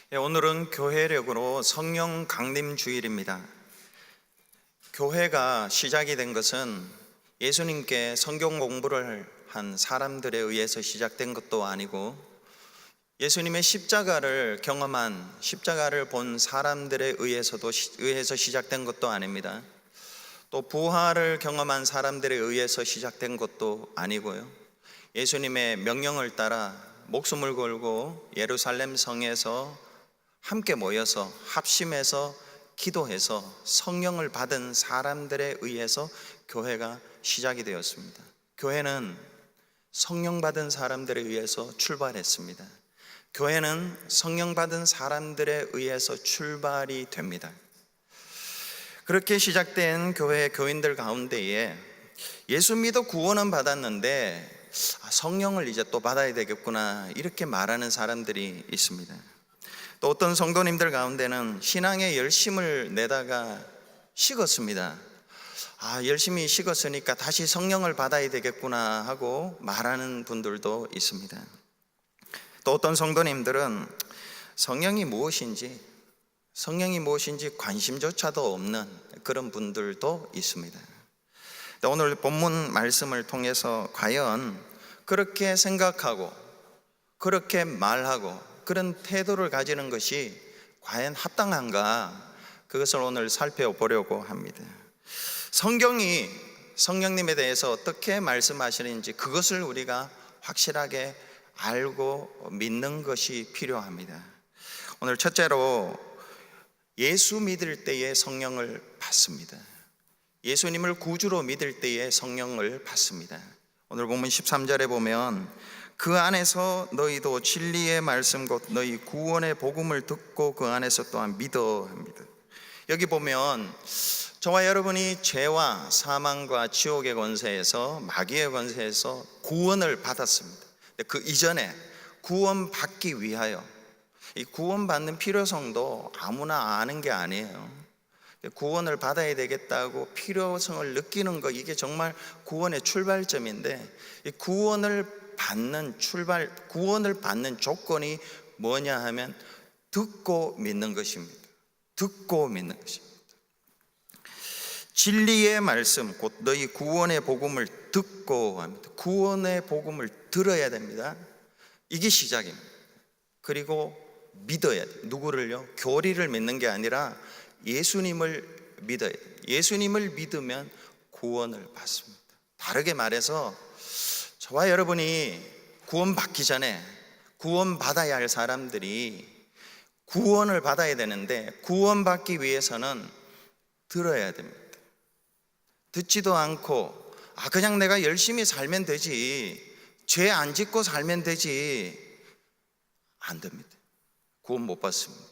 오늘은 교회력으로 성령 강림 주일입니다. 교회가 시작이 된 것은 예수님께 성경 공부를 한 사람들에 의해서 시작된 것도 아니고, 예수님의 십자가를 경험한, 십자가를 본 사람들에 의해서 시작된 것도 아닙니다. 또 부활을 경험한 사람들에 의해서 시작된 것도 아니고요, 예수님의 명령을 따라 목숨을 걸고 예루살렘 성에서 함께 모여서 합심해서 기도해서 성령을 받은 사람들에 의해서 교회가 시작이 되었습니다. 교회는 성령 받은 사람들에 의해서 출발했습니다. 교회는 성령 받은 사람들에 의해서 출발이 됩니다. 그렇게 시작된 교회의 교인들 가운데에 예수 믿어 구원은 받았는데 성령을 이제 또 받아야 되겠구나, 이렇게 말하는 사람들이 있습니다. 또 어떤 성도님들 가운데는 신앙의 열심을 내다가 식었습니다. 열심히 식었으니까 다시 성령을 받아야 되겠구나 하고 말하는 분들도 있습니다. 또 어떤 성도님들은 성령이 무엇인지 관심조차도 없는 그런 분들도 있습니다. 오늘 본문 말씀을 통해서 과연 그렇게 생각하고 그렇게 말하고 그런 태도를 가지는 것이 과연 합당한가, 그것을 오늘 살펴보려고 합니다. 성경이 성령님에 대해서 어떻게 말씀하시는지 그것을 우리가 확실하게 알고 믿는 것이 필요합니다. 오늘 첫째로 예수 믿을 때에 성령을 받습니다. 예수님을 구주로 믿을 때에 성령을 받습니다. 오늘 본문 13절에 보면 그 안에서 너희도 진리의 말씀 곧 너희 구원의 복음을 듣고 그 안에서 또한 믿어 합니다. 여기 보면 저와 여러분이 죄와 사망과 지옥의 권세에서, 마귀의 권세에서 구원을 받았습니다. 그 이전에 구원받기 위하여, 이 구원받는 필요성도 아무나 아는 게 아니에요. 구원을 받아야 되겠다고 필요성을 느끼는 거, 이게 정말 구원의 출발점인데, 이 구원을 받는 조건이 뭐냐 하면 듣고 믿는 것입니다. 듣고 믿는 것입니다. 진리의 말씀 곧 너희 구원의 복음을 듣고 합니다. 구원의 복음을 들어야 됩니다. 이게 시작입니다. 그리고 믿어야 돼요. 누구를요? 교리를 믿는 게 아니라 예수님을 믿어야 돼요. 예수님을 믿으면 구원을 받습니다. 다르게 말해서 저와 여러분이 구원받기 전에 구원받아야 할 사람들이 구원을 받아야 되는데, 구원받기 위해서는 들어야 됩니다. 듣지도 않고 그냥 내가 열심히 살면 되지, 죄 안 짓고 살면 되지, 안 됩니다. 구원 못 받습니다.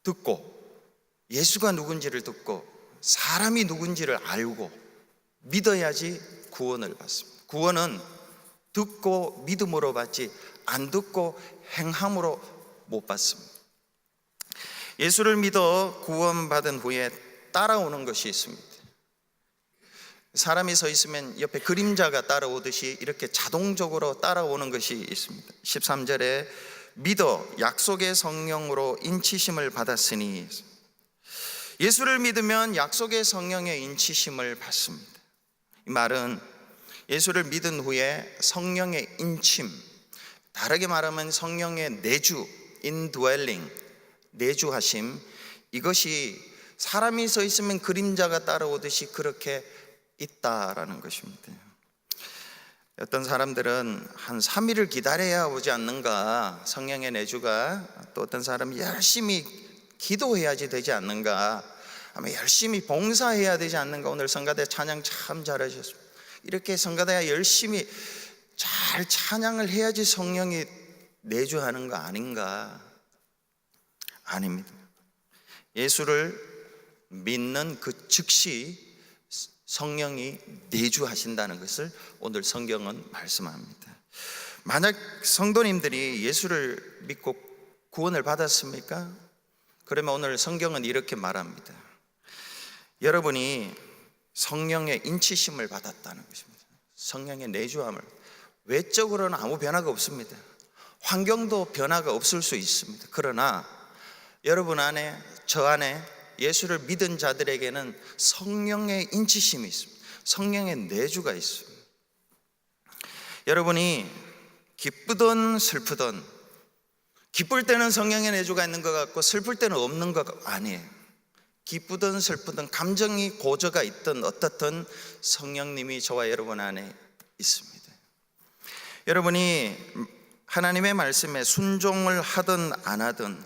듣고, 예수가 누군지를 듣고 사람이 누군지를 알고 믿어야지 구원을 받습니다. 구원은 듣고 믿음으로 받지, 안 듣고 행함으로 못 받습니다. 예수를 믿어 구원받은 후에 따라오는 것이 있습니다. 사람이 서 있으면 옆에 그림자가 따라오듯이 이렇게 자동적으로 따라오는 것이 있습니다. 13절에 믿어 약속의 성령으로 인치심을 받았으니, 예수를 믿으면 약속의 성령의 인치심을 받습니다. 이 말은 예수를 믿은 후에 성령의 인침, 다르게 말하면 성령의 내주, indwelling, 내주하심, 이것이 사람이 서 있으면 그림자가 따라오듯이 그렇게 있다라는 것입니다. 어떤 사람들은 한 3일을 기다려야 오지 않는가, 성령의 내주가. 또 어떤 사람은 열심히 기도해야지 되지 않는가, 아마 열심히 봉사해야 되지 않는가. 오늘 성가대 찬양 참 잘하셨습니다. 이렇게 성가대가 열심히 잘 찬양을 해야지 성령이 내주하는 거 아닌가? 아닙니다. 예수를 믿는 그 즉시 성령이 내주하신다는 것을 오늘 성경은 말씀합니다. 만약 성도님들이 예수를 믿고 구원을 받았습니까? 그러면 오늘 성경은 이렇게 말합니다. 여러분이 성령의 인치심을 받았다는 것입니다. 성령의 내주함을. 외적으로는 아무 변화가 없습니다. 환경도 변화가 없을 수 있습니다. 그러나 여러분 안에, 저 안에 예수를 믿은 자들에게는 성령의 인치심이 있습니다. 성령의 내주가 있습니다. 여러분이 기쁘든 슬프든, 기쁠 때는 성령의 내주가 있는 것 같고 슬플 때는 없는 것 아니에요. 기쁘든 슬프든, 감정이 고저가 있든 어떻든 성령님이 저와 여러분 안에 있습니다. 여러분이 하나님의 말씀에 순종을 하든 안 하든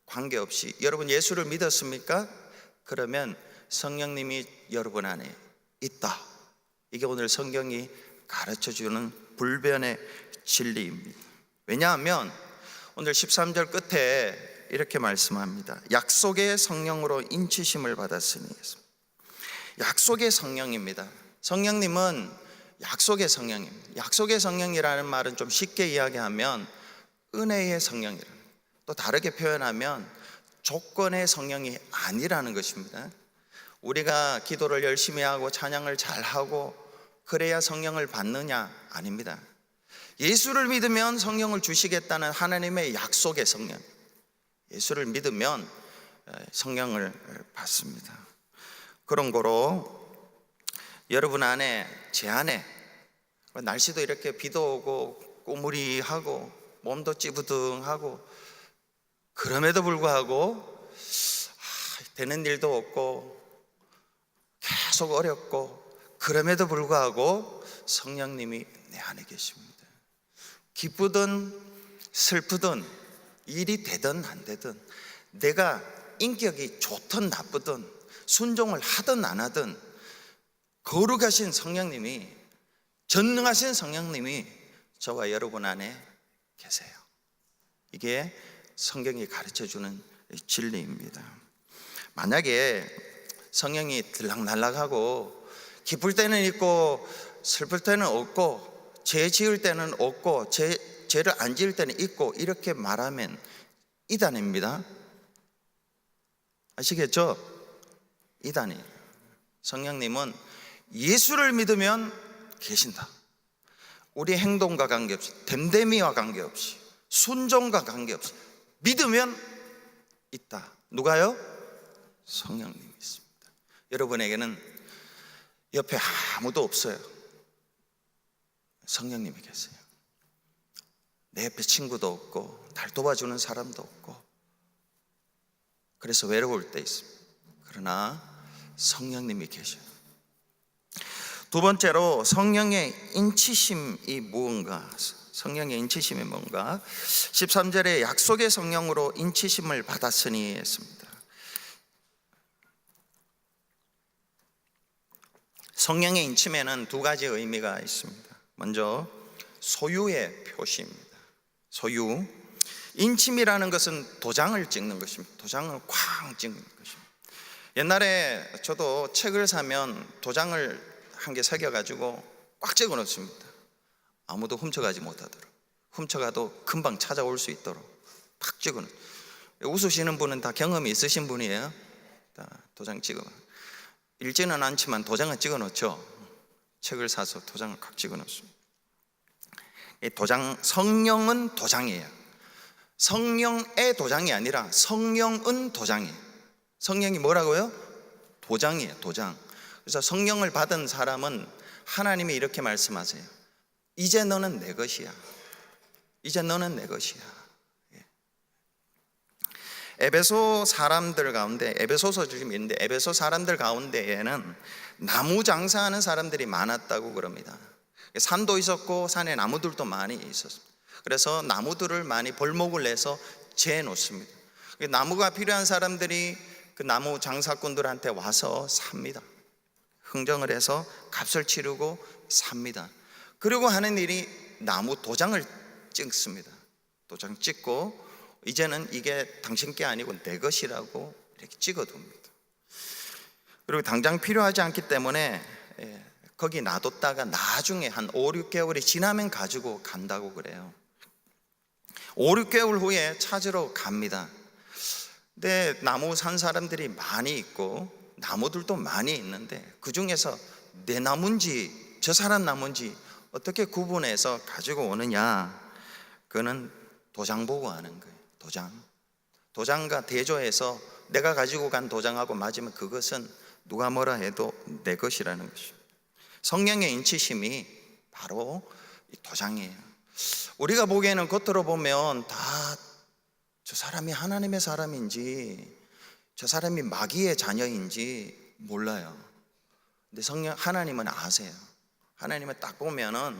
관계없이 여러분 예수를 믿었습니까? 그러면 성령님이 여러분 안에 있다. 이게 오늘 성경이 가르쳐주는 불변의 진리입니다. 왜냐하면 오늘 13절 끝에 이렇게 말씀합니다. 약속의 성령으로 인치심을 받았으니. 약속의 성령입니다. 성령님은 약속의 성령입니다. 약속의 성령이라는 말은 좀 쉽게 이야기하면 은혜의 성령이라, 또 다르게 표현하면 조건의 성령이 아니라는 것입니다. 우리가 기도를 열심히 하고 찬양을 잘하고 그래야 성령을 받느냐? 아닙니다. 예수를 믿으면 성령을 주시겠다는 하나님의 약속의 성령, 예수를 믿으면 성령을 받습니다. 그런 거로 여러분 안에, 제 안에, 날씨도 이렇게 비도 오고 꾸무리하고 몸도 찌부둥하고 그럼에도 불구하고 되는 일도 없고 계속 어렵고 그럼에도 불구하고 성령님이 내 안에 계십니다. 기쁘든 슬프든 일이 되든 안 되든, 내가 인격이 좋든 나쁘든 순종을 하든 안 하든 거룩하신 성령님이, 전능하신 성령님이 저와 여러분 안에 계세요. 이게 성경이 가르쳐주는 진리입니다. 만약에 성령이 들락날락하고 기쁠 때는 있고 슬플 때는 없고 죄 지을 때는 없고 죄를 안 지을 때는 있고 이렇게 말하면 이단입니다. 아시겠죠? 이단이에요. 성령님은 예수를 믿으면 계신다. 우리 행동과 관계없이, 됨됨이와 관계없이, 순종과 관계없이 믿으면 있다. 누가요? 성령님이 있습니다. 여러분에게는 옆에 아무도 없어요. 성령님이 계세요. 내 옆에 친구도 없고 날 도와주는 사람도 없고 그래서 외로울 때 있습니다. 그러나 성령님이 계셔요. 두 번째로 성령의 인치심이 무언가, 성령의 인치심이 뭔가, 13절에 약속의 성령으로 인치심을 받았으니 했습니다. 성령의 인침에는 두 가지 의미가 있습니다. 먼저 소유의 표시입니다. 소유. 인침이라는 것은 도장을 찍는 것입니다. 도장을 쾅 찍는 것입니다. 옛날에 저도 책을 사면 도장을 한 개 새겨가지고 꽉 찍어 놓습니다. 아무도 훔쳐가지 못하도록, 훔쳐가도 금방 찾아올 수 있도록 팍 찍어 놓습니다. 웃으시는 분은 다 경험이 있으신 분이에요. 다 도장 찍어, 읽지는 않지만 도장을 찍어 놓죠. 책을 사서 도장을 꽉 찍어 놓습니다. 이 도장, 성령은 도장이에요. 성령의 도장이 아니라 성령은 도장이에요. 성령이 뭐라고요? 도장이에요. 도장. 그래서 성령을 받은 사람은 하나님이 이렇게 말씀하세요. 이제 너는 내 것이야. 이제 너는 내 것이야. 에베소 사람들 가운데, 에베소서 지금 있는데 에베소 사람들 가운데에는 나무 장사하는 사람들이 많았다고 그럽니다. 산도 있었고 산에 나무들도 많이 있었습니다. 그래서 나무들을 많이 벌목을 내서 재해 놓습니다. 나무가 필요한 사람들이 그 나무 장사꾼들한테 와서 삽니다. 흥정을 해서 값을 치르고 삽니다. 그리고 하는 일이 나무 도장을 찍습니다. 도장 찍고 이제는 이게 당신 게 아니고 내 것이라고 이렇게 찍어둡니다. 그리고 당장 필요하지 않기 때문에 거기 놔뒀다가 나중에 한 5, 6개월이 지나면 가지고 간다고 그래요. 5, 6개월 후에 찾으러 갑니다. 근데 나무 산 사람들이 많이 있고 나무들도 많이 있는데 그 중에서 내 나무인지 저 사람 나무인지 어떻게 구분해서 가지고 오느냐? 그거는 도장 보고 하는 거예요. 도장과 대조해서 내가 가지고 간 도장하고 맞으면 그것은 누가 뭐라 해도 내 것이라는 것이죠. 성령의 인치심이 바로 이 도장이에요. 우리가 보기에는 겉으로 보면 다 저 사람이 하나님의 사람인지 저 사람이 마귀의 자녀인지 몰라요. 근데 하나님은 아세요. 하나님은 딱 보면은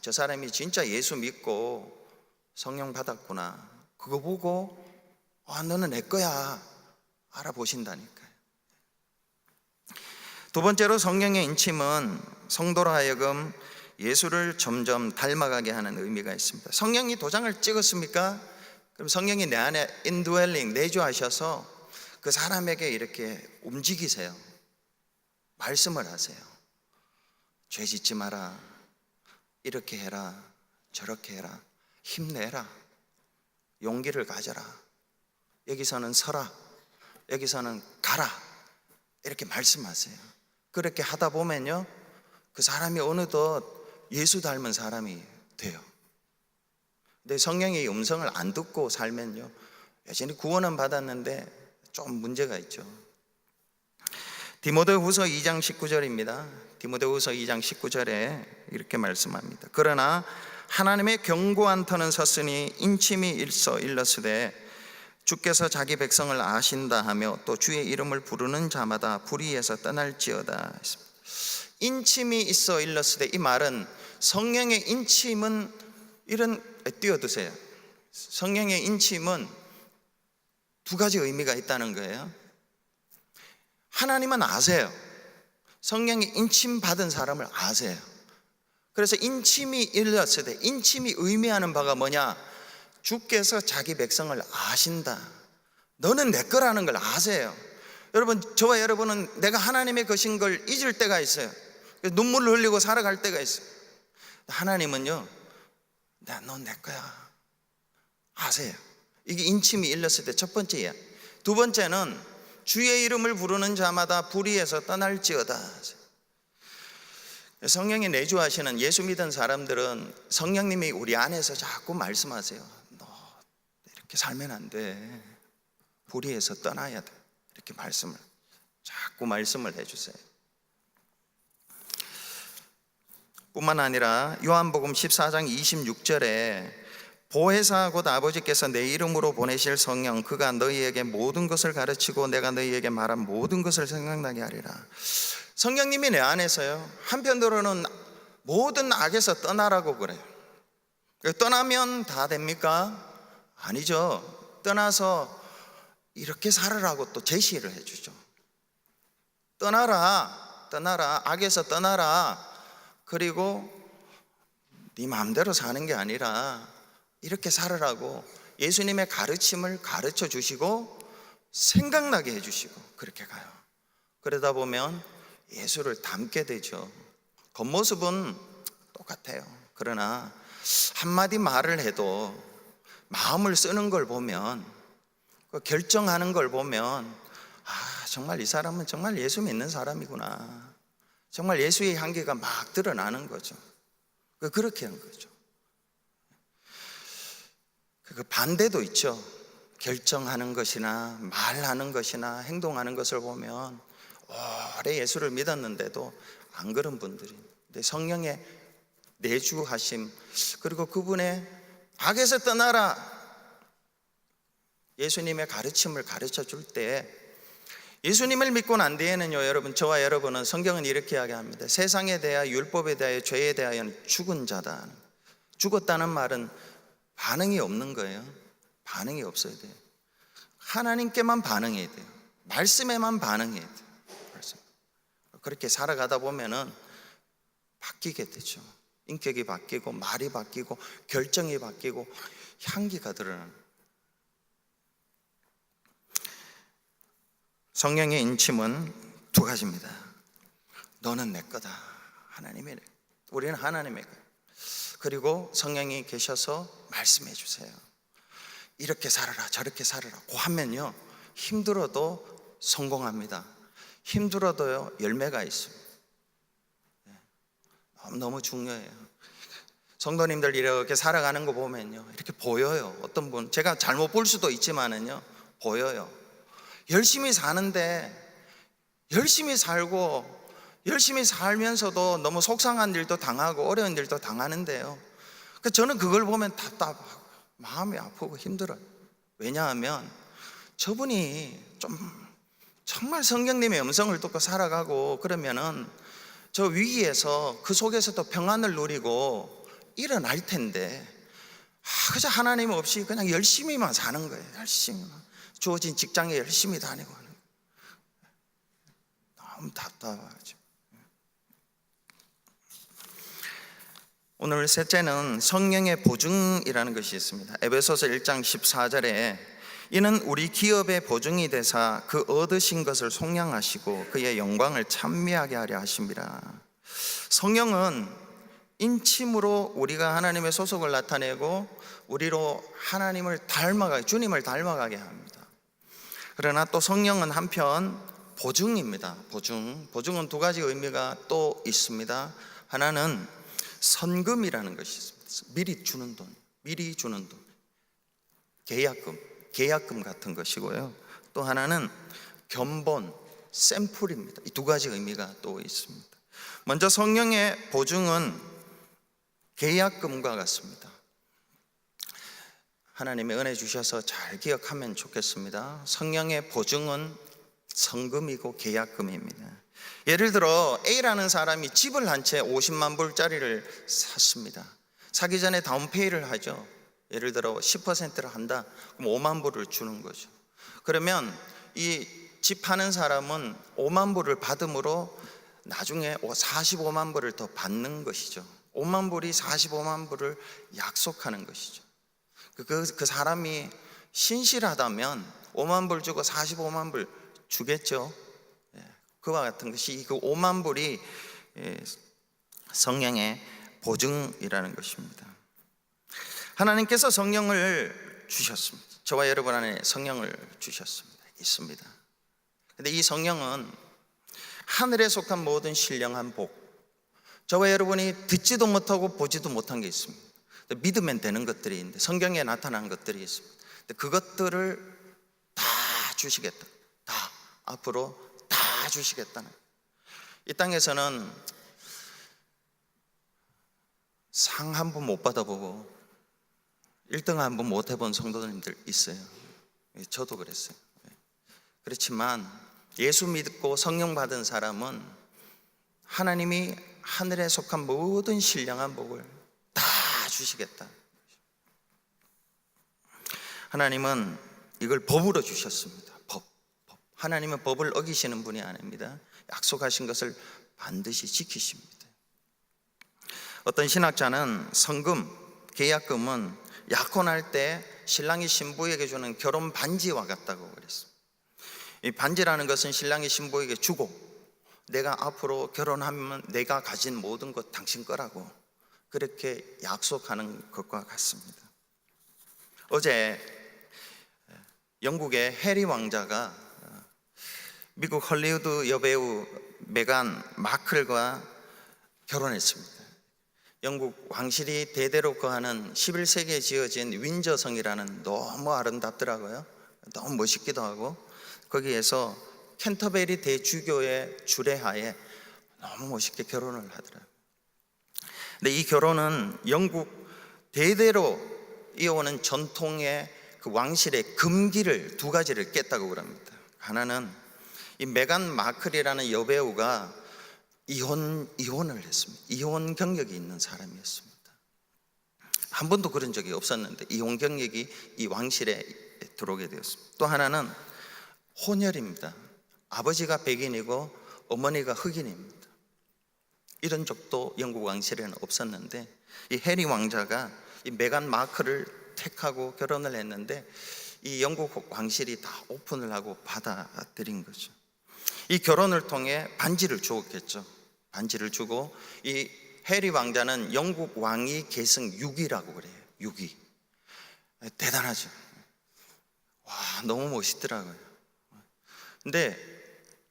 저 사람이 진짜 예수 믿고 성령 받았구나. 그거 보고 너는 내 거야 알아보신다니까요. 두 번째로 성령의 인침은 성도로 하여금 예수를 점점 닮아가게 하는 의미가 있습니다. 성령이 도장을 찍었습니까? 그럼 성령이 내 안에 인드웰링, 내주하셔서 그 사람에게 이렇게 움직이세요. 말씀을 하세요. 죄 짓지 마라, 이렇게 해라, 저렇게 해라, 힘내라, 용기를 가져라, 여기서는 서라, 여기서는 가라, 이렇게 말씀하세요. 그렇게 하다 보면요, 그 사람이 어느덧 예수 닮은 사람이 돼요. 근데 성령의 음성을 안 듣고 살면요, 여전히 구원은 받았는데 좀 문제가 있죠. 디모데후서 2장 19절입니다. 디모데후서 2장 19절에 이렇게 말씀합니다. 그러나 하나님의 견고한 터는 섰으니 인침이 일서 일렀으되 주께서 자기 백성을 아신다 하며 또 주의 이름을 부르는 자마다 불의에서 떠날지어다. 인침이 있어 일렀으되, 이 말은 성령의 인침은 띄워두세요. 성령의 인침은 두 가지 의미가 있다는 거예요. 하나님은 아세요. 성령의 인침 받은 사람을 아세요. 그래서 인침이 일렀으되, 인침이 의미하는 바가 뭐냐? 주께서 자기 백성을 아신다. 너는 내 거라는 걸 아세요. 여러분, 저와 여러분은 내가 하나님의 것인 걸 잊을 때가 있어요. 눈물을 흘리고 살아갈 때가 있어요. 하나님은요, 넌 내 거야 아세요. 이게 인침이 일렀을 때 첫 번째야. 두 번째는 주의 이름을 부르는 자마다 불의에서 떠날지어다. 성령이 내주하시는 예수 믿은 사람들은 성령님이 우리 안에서 자꾸 말씀하세요. 너 이렇게 살면 안 돼, 불의에서 떠나야 돼, 이렇게 자꾸 말씀을 해주세요. 뿐만 아니라 요한복음 14장 26절에 보혜사 곧 아버지께서 내 이름으로 보내실 성령, 그가 너희에게 모든 것을 가르치고 내가 너희에게 말한 모든 것을 생각나게 하리라. 성령님이 내 안에서요, 한편으로는 모든 악에서 떠나라고 그래요. 떠나면 다 됩니까? 아니죠. 떠나서 이렇게 살으라고 또 제시를 해주죠. 떠나라, 악에서 떠나라. 그리고 네 마음대로 사는 게 아니라 이렇게 살으라고 예수님의 가르침을 가르쳐 주시고 생각나게 해주시고 그렇게 가요. 그러다 보면 예수를 닮게 되죠. 겉모습은 똑같아요. 그러나 한마디 말을 해도 마음을 쓰는 걸 보면, 결정하는 걸 보면, 정말 이 사람은 정말 예수 믿는 사람이구나, 정말 예수의 향기가 막 드러나는 거죠. 그렇게 한 거죠. 그 반대도 있죠. 결정하는 것이나 말하는 것이나 행동하는 것을 보면 오래 예수를 믿었는데도 안 그런 분들이, 근데 성령의 내주하심, 그리고 그분의 악에서 떠나라 예수님의 가르침을 가르쳐 줄 때, 예수님을 믿고 난 뒤에는요, 여러분, 저와 여러분은, 성경은 이렇게 이야기합니다. 세상에 대하여, 율법에 대하여, 죄에 대하여는 죽은 자다. 죽었다는 말은 반응이 없는 거예요. 반응이 없어야 돼요. 하나님께만 반응해야 돼요. 말씀에만 반응해야 돼요. 그렇게 살아가다 보면은 바뀌게 되죠. 인격이 바뀌고 말이 바뀌고 결정이 바뀌고 향기가 드러나는. 성령의 인침은 두 가지입니다. 너는 내 거다. 우리는 하나님의 거. 그리고 성령이 계셔서 말씀해 주세요. 이렇게 살아라, 저렇게 살아라 고 하면요, 힘들어도 성공합니다. 힘들어도요, 열매가 있습니다. 너무 중요해요. 성도님들 이렇게 살아가는 거 보면요, 이렇게 보여요. 어떤 분, 제가 잘못 볼 수도 있지만은요, 보여요. 열심히 사는데, 열심히 살고 열심히 살면서도 너무 속상한 일도 당하고 어려운 일도 당하는데요, 저는 그걸 보면 답답하고 마음이 아프고 힘들어요. 왜냐하면 저분이 좀 정말 성령님의 음성을 듣고 살아가고 그러면은 저 위기에서 그 속에서도 평안을 누리고 일어날 텐데, 그저 하나님 없이 그냥 열심히만 사는 거예요. 열심히만 주어진 직장에 열심히 다니고 하는 거예요. 너무 답답하죠. 오늘 셋째는 성령의 보증이라는 것이 있습니다. 에베소서 1장 14절에 이는 우리 기업의 보증이 되사 그 얻으신 것을 속량하시고 그의 영광을 찬미하게 하려 하심이라. 성령은 인침으로 우리가 하나님의 소속을 나타내고 우리로 하나님을 닮아가게, 주님을 닮아가게 합니다. 그러나 또 성령은 한편 보증입니다. 보증은 두 가지 의미가 또 있습니다. 하나는 선금이라는 것이 있습니다. 미리 주는 돈, 계약금 같은 것이고요. 또 하나는 견본, 샘플입니다. 이 두 가지 의미가 또 있습니다. 먼저 성령의 보증은 계약금과 같습니다. 하나님의 은혜 주셔서 잘 기억하면 좋겠습니다. 성령의 보증은 성금이고 계약금입니다. 예를 들어 A라는 사람이 집을 한 채 50만 불짜리를 샀습니다. 사기 전에 다운페이를 하죠. 예를 들어 10%를 한다, 그럼 5만 불을 주는 거죠. 그러면 이 집 파는 사람은 5만 불을 받음으로 나중에 45만 불을 더 받는 것이죠. 5만 불이 45만 불을 약속하는 것이죠. 그 사람이 신실하다면 5만 불 주고 45만 불 주겠죠. 그와 같은 것이 그 5만 불이 성령의 보증이라는 것입니다. 하나님께서 성령을 주셨습니다. 저와 여러분 안에 성령을 주셨습니다. 있습니다. 근데 이 성령은 하늘에 속한 모든 신령한 복, 저와 여러분이 듣지도 못하고 보지도 못한 게 있습니다. 믿으면 되는 것들이 있는데, 성경에 나타난 것들이 있습니다. 그것들을 다 주시겠다, 다 앞으로 다 주시겠다는. 이 땅에서는 상 한 번 못 받아보고 1등 한 번 못 해본 성도님들 있어요. 저도 그랬어요. 그렇지만 예수 믿고 성령 받은 사람은 하나님이 하늘에 속한 모든 신령한 복을 다 주시겠다. 하나님은 이걸 법으로 주셨습니다. 법. 하나님은 법을 어기시는 분이 아닙니다. 약속하신 것을 반드시 지키십니다. 어떤 신학자는 성금, 계약금은 약혼할 때 신랑이 신부에게 주는 결혼 반지와 같다고 그랬습니다. 이 반지라는 것은 신랑이 신부에게 주고, 내가 앞으로 결혼하면 내가 가진 모든 것 당신 거라고 그렇게 약속하는 것과 같습니다. 어제 영국의 해리 왕자가 미국 헐리우드 여배우 메간 마클과 결혼했습니다. 영국 왕실이 대대로 거하는 11세기에 지어진 윈저성이라는, 너무 아름답더라고요. 너무 멋있기도 하고, 거기에서 캔터베리 대주교의 주례하에 너무 멋있게 결혼을 하더라고요. 근데 이 결혼은 영국 대대로 이어오는 전통의 그 왕실의 금기를 두 가지를 깼다고 그럽니다. 하나는 이 메간 마클이라는 여배우가 이혼을 했습니다. 이혼 경력이 있는 사람이었습니다. 한 번도 그런 적이 없었는데 이혼 경력이 이 왕실에 들어오게 되었습니다. 또 하나는 혼혈입니다. 아버지가 백인이고 어머니가 흑인입니다. 이런 적도 영국 왕실에는 없었는데 이 해리 왕자가 이 메간 마클을 택하고 결혼을 했는데 이 영국 왕실이 다 오픈을 하고 받아들인 거죠. 이 결혼을 통해 반지를 주었겠죠. 반지를 주고, 이 해리 왕자는 영국 왕위 계승 6위라고 그래요. 6위. 대단하죠. 와, 너무 멋있더라고요. 근데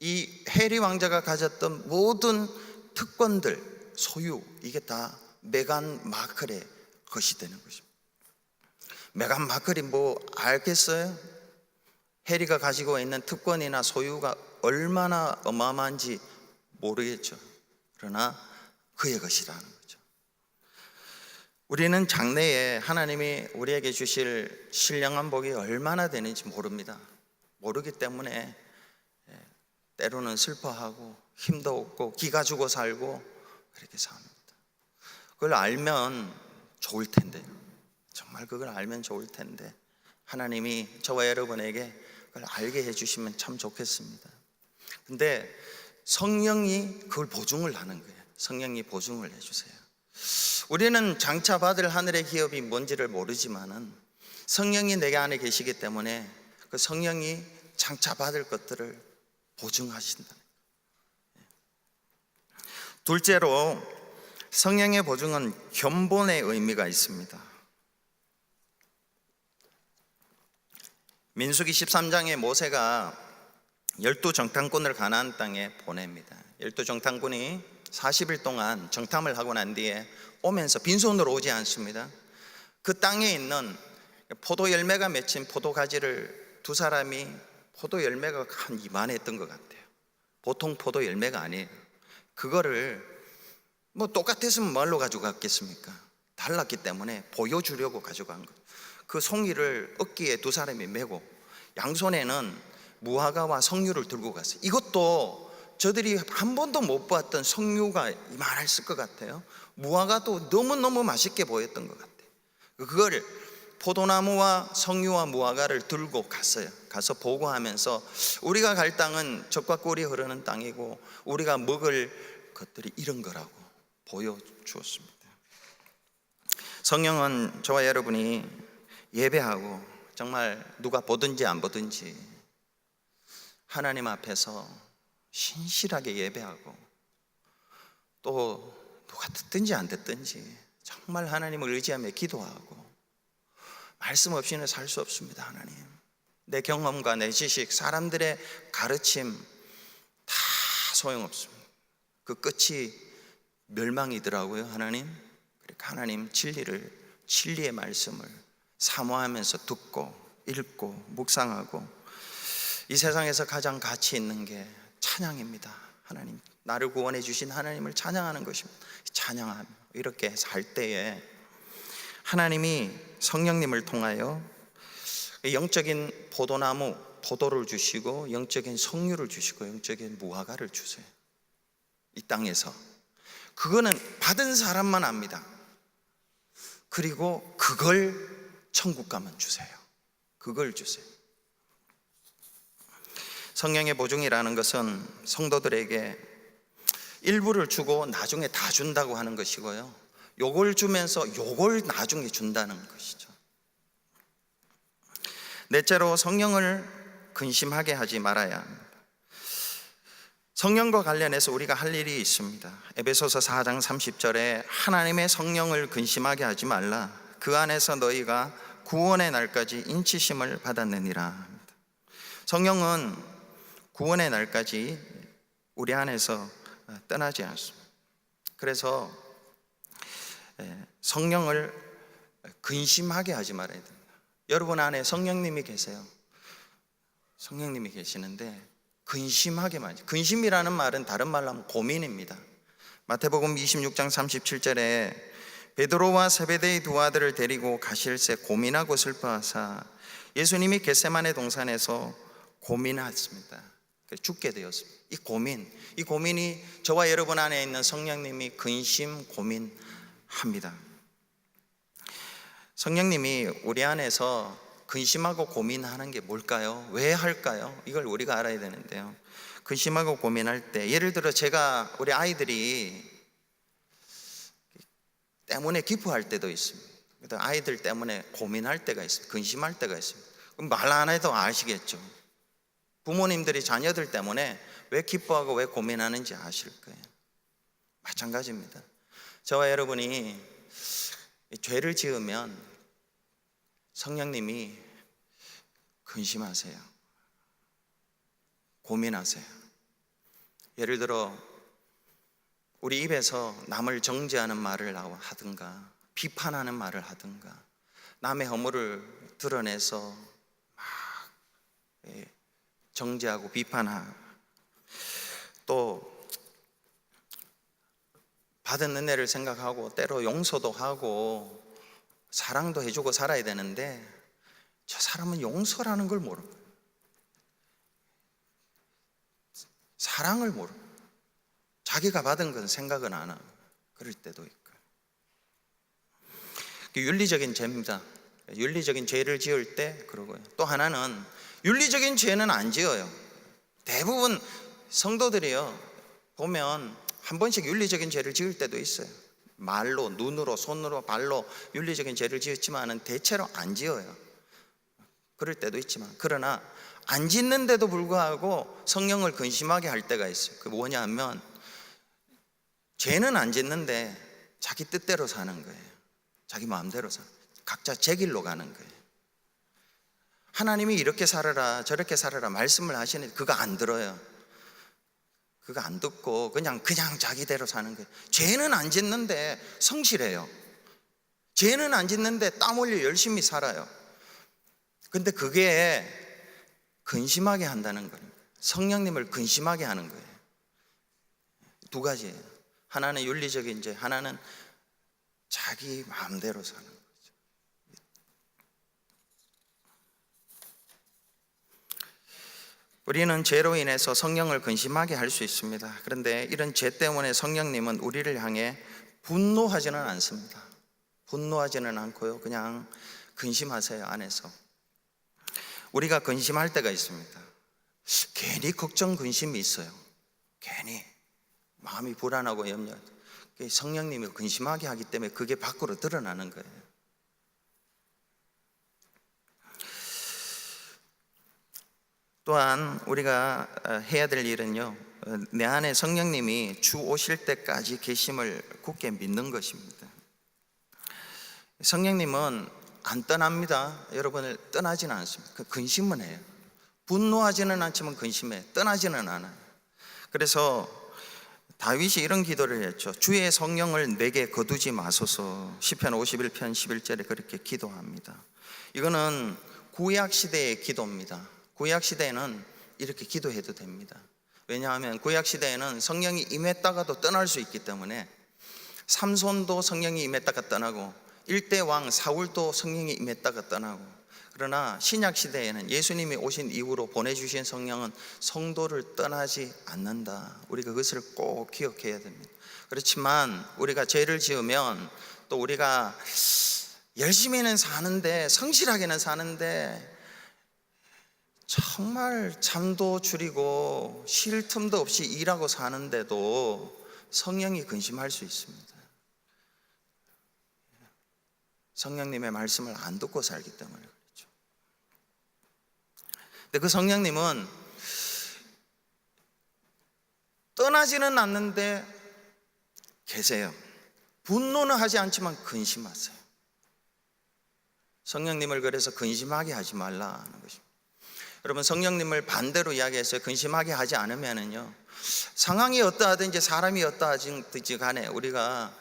이 해리 왕자가 가졌던 모든 특권들, 소유, 이게 다 메간 마클의 것이 되는 것입니다. 메간 마클이 뭐 알겠어요? 해리가 가지고 있는 특권이나 소유가 얼마나 어마어마한지 모르겠죠. 그러나 그의 것이라는 거죠. 우리는 장래에 하나님이 우리에게 주실 신령한 복이 얼마나 되는지 모릅니다. 모르기 때문에 때로는 슬퍼하고 힘도 없고 기가 죽어 살고 그렇게 삽니다. 그걸 알면 좋을 텐데요. 정말 그걸 알면 좋을 텐데 하나님이 저와 여러분에게 그걸 알게 해주시면 참 좋겠습니다. 근데 성령이 그걸 보증을 하는 거예요. 성령이 보증을 해주세요. 우리는 장차 받을 하늘의 기업이 뭔지를 모르지만은 성령이 내게 안에 계시기 때문에 그 성령이 장차 받을 것들을 보증하신다. 둘째로 성령의 보증은 견본의 의미가 있습니다. 민수기 13장에 모세가 12정탐꾼을 가나안 땅에 보냅니다. 12정탐꾼이 40일 동안 정탐을 하고 난 뒤에 오면서 빈손으로 오지 않습니다. 그 땅에 있는 포도 열매가 맺힌 포도가지를 두 사람이, 포도 열매가 한 이만했던 것 같아요. 보통 포도 열매가 아니에요. 그거를 뭐 똑같았으면 뭘로 가져갔겠습니까? 달랐기 때문에 보여주려고 가져간 거예요. 그 송이를 어깨에 두 사람이 메고 양손에는 무화과와 석류를 들고 갔어요. 이것도 저들이 한 번도 못 봤던 석류가 이만했을 것 같아요. 무화과도 너무너무 맛있게 보였던 것 같아요. 그걸 포도나무와 석류와 무화과를 들고 갔어요. 가서 보고하면서 우리가 갈 땅은 젖과 꿀이 흐르는 땅이고 우리가 먹을 것들이 이런 거라고 보여주었습니다. 성령은 저와 여러분이 예배하고 정말 누가 보든지 안 보든지 하나님 앞에서 신실하게 예배하고 또 누가 듣든지 안 듣든지 정말 하나님을 의지하며 기도하고 말씀 없이는 살 수 없습니다. 하나님, 내 경험과 내 지식, 사람들의 가르침 다 소용없습니다. 그 끝이 멸망이더라고요. 하나님, 그러니까 하나님 진리의 말씀을 사모하면서 듣고 읽고 묵상하고 이 세상에서 가장 가치 있는 게 찬양입니다. 하나님, 나를 구원해 주신 하나님을 찬양하는 것입니다. 찬양하며 이렇게 살 때에 하나님이 성령님을 통하여 영적인 포도나무, 포도를 주시고 영적인 석류를 주시고 영적인 무화과를 주세요. 이 땅에서 그거는 받은 사람만 압니다. 그리고 그걸 천국 가면 주세요. 그걸 주세요. 성령의 보증이라는 것은 성도들에게 일부를 주고 나중에 다 준다고 하는 것이고요, 요걸 주면서 요걸 나중에 준다는 것이죠. 넷째로 성령을 근심하게 하지 말아야 합니다. 성령과 관련해서 우리가 할 일이 있습니다. 에베소서 4장 30절에 하나님의 성령을 근심하게 하지 말라. 그 안에서 너희가 구원의 날까지 인치심을 받았느니라. 성령은 구원의 날까지 우리 안에서 떠나지 않습니다. 그래서 성령을 근심하게 하지 말아야 됩니다. 여러분 안에 성령님이 계세요. 성령님이 계시는데 근심하게 말이죠. 근심이라는 말은 다른 말로 하면 고민입니다. 마태복음 26장 37절에 베드로와 세베대의 두 아들을 데리고 가실새 고민하고 슬퍼하사 예수님이 겟세마네 동산에서 고민했습니다. 죽게 되었습니다. 이 고민이 저와 여러분 안에 있는 성령님이 근심, 고민합니다. 성령님이 우리 안에서 근심하고 고민하는 게 뭘까요? 왜 할까요? 이걸 우리가 알아야 되는데요. 근심하고 고민할 때, 예를 들어 제가 우리 아이들이 때문에 기뻐할 때도 있습니다. 아이들 때문에 고민할 때가 있습니다. 근심할 때가 있습니다. 그럼 말 안 해도 아시겠죠. 부모님들이 자녀들 때문에 왜 기뻐하고 왜 고민하는지 아실 거예요. 마찬가지입니다. 저와 여러분이 죄를 지으면 성령님이 근심하세요. 고민하세요. 예를 들어 우리 입에서 남을 정죄하는 말을 하든가 비판하는 말을 하든가 남의 허물을 드러내서 막 정죄하고 비판하고 또 받은 은혜를 생각하고 때로 용서도 하고 사랑도 해주고 살아야 되는데 저 사람은 용서라는 걸 모르고 사랑을 모르고 자기가 받은 건 생각은 안 하고 그럴 때도 있고 윤리적인 죄입니다. 윤리적인 죄를 지을 때 그러고요. 또 하나는 윤리적인 죄는 안 지어요. 대부분 성도들이요 보면 한 번씩 윤리적인 죄를 지을 때도 있어요. 말로, 눈으로, 손으로, 발로 윤리적인 죄를 지었지만은 대체로 안 지어요. 그럴 때도 있지만 그러나 안 짓는데도 불구하고 성령을 근심하게 할 때가 있어요. 그게 뭐냐 하면 죄는 안 짓는데 자기 뜻대로 사는 거예요. 자기 마음대로 사는 거예요. 각자 제 길로 가는 거예요. 하나님이 이렇게 살아라 저렇게 살아라 말씀을 하시는데 그거 안 들어요. 그거 안 듣고 그냥 자기대로 사는 거예요. 죄는 안 짓는데 성실해요. 죄는 안 짓는데 땀 흘려 열심히 살아요. 근데 그게 근심하게 한다는 거예요. 성령님을 근심하게 하는 거예요. 두 가지예요. 하나는 윤리적인 죄, 하나는 자기 마음대로 사는 거죠. 우리는 죄로 인해서 성령을 근심하게 할 수 있습니다. 그런데 이런 죄 때문에 성령님은 우리를 향해 분노하지는 않습니다. 분노하지는 않고요. 그냥 근심하세요, 안에서. 우리가 근심할 때가 있습니다. 괜히 걱정, 근심이 있어요. 괜히 마음이 불안하고 염려. 성령님이 근심하게 하기 때문에 그게 밖으로 드러나는 거예요. 또한 우리가 해야 될 일은요, 내 안에 성령님이 주 오실 때까지 계심을 굳게 믿는 것입니다. 성령님은 안 떠납니다. 여러분을 떠나지는 않습니다. 그 근심은 해요. 분노하지는 않지만 근심해. 떠나지는 않아요. 그래서 다윗이 이런 기도를 했죠. 주의 성령을 내게 거두지 마소서. 시편 51편 11절에 그렇게 기도합니다. 이거는 구약 시대의 기도입니다. 구약 시대에는 이렇게 기도해도 됩니다. 왜냐하면 구약 시대에는 성령이 임했다가도 떠날 수 있기 때문에 삼손도 성령이 임했다가 떠나고 1대 왕 사울도 성령이 임했다가 떠나고, 그러나 신약 시대에는 예수님이 오신 이후로 보내주신 성령은 성도를 떠나지 않는다. 우리가 그것을 꼭 기억해야 됩니다. 그렇지만 우리가 죄를 지으면 또 우리가 열심히는 사는데 성실하게는 사는데 정말 잠도 줄이고 쉴 틈도 없이 일하고 사는데도 성령이 근심할 수 있습니다. 성령님의 말씀을 안 듣고 살기 때문에 그렇죠. 근데 그 성령님은 떠나지는 않는데 계세요. 분노는 하지 않지만 근심하세요. 성령님을 그래서 근심하게 하지 말라는 것입니다. 여러분, 성령님을 반대로 이야기해서 근심하게 하지 않으면은요, 상황이 어떠하든지 사람이 어떠하든지 간에 우리가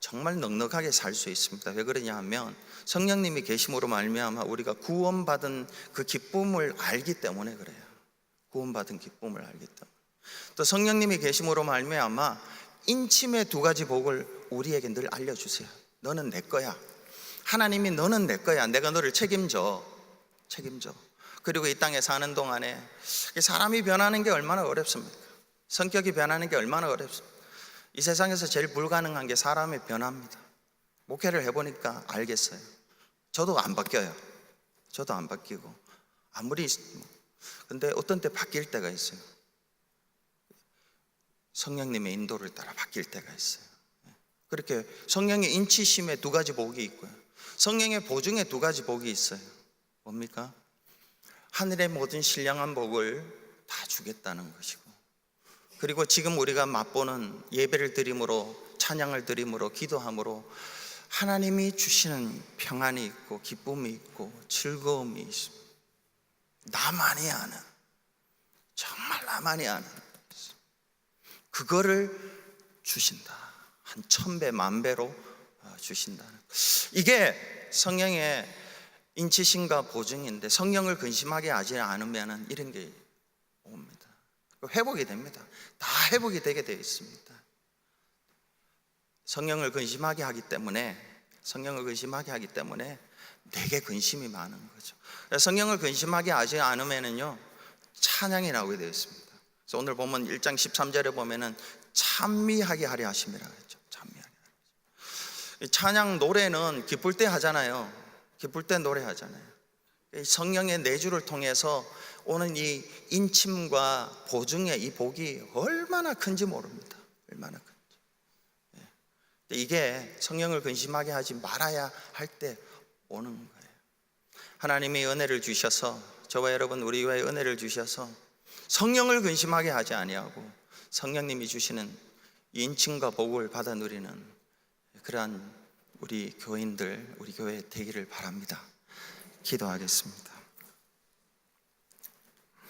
정말 넉넉하게 살 수 있습니다. 왜 그러냐 하면 성령님이 계심으로 말미암아 우리가 구원받은 그 기쁨을 알기 때문에 그래요. 구원받은 기쁨을 알기 때문에. 또 성령님이 계심으로 말미암아 인침의 두 가지 복을 우리에게 늘 알려주세요. 너는 내 거야. 하나님이 너는 내 거야. 내가 너를 책임져. 그리고 이 땅에 사는 동안에 사람이 변하는 게 얼마나 어렵습니까? 성격이 변하는 게 얼마나 어렵습니까? 이 세상에서 제일 불가능한 게 사람의 변화입니다. 목회를 해보니까 알겠어요. 저도 안 바뀌어요. 저도 안 바뀌고 아무리 근데 어떤 때 바뀔 때가 있어요. 성령님의 인도를 따라 바뀔 때가 있어요. 그렇게 성령의 인치심에 두 가지 복이 있고요, 성령의 보증에 두 가지 복이 있어요. 뭡니까? 하늘의 모든 신령한 복을 다 주겠다는 것이고, 그리고 지금 우리가 맛보는 예배를 드림으로, 찬양을 드림으로, 기도함으로 하나님이 주시는 평안이 있고 기쁨이 있고 즐거움이 있습니다. 나만이 아는, 정말 나만이 아는 그거를 주신다. 한 1000배, 10,000배로 주신다. 이게 성령의 인치심과 보증인데, 성령을 근심하게 하지 않으면 이런 게 옵니다. 회복이 됩니다. 다 회복이 되게 되어 있습니다. 성령을 근심하게 하기 때문에 내게 근심이 많은 거죠. 성령을 근심하게 하지 않으면요 찬양이 나오게 되어 있습니다. 그래서 오늘 보면 1장 13절에 보면은 찬미하게 하려 하심이라 했죠. 찬미하게. 찬양 노래는 기쁠 때 하잖아요. 기쁠 때 노래하잖아요. 성령의 내주를 통해서 오는 이 인침과 보증의 이 복이 얼마나 큰지 모릅니다. 얼마나 큰지. 이게 성령을 근심하게 하지 말아야 할 때 오는 거예요. 하나님이 은혜를 주셔서, 저와 여러분 우리 교회에 은혜를 주셔서 성령을 근심하게 하지 아니하고 성령님이 주시는 인침과 복을 받아 누리는 그러한 우리 교인들, 우리 교회 되기를 바랍니다. 기도하겠습니다.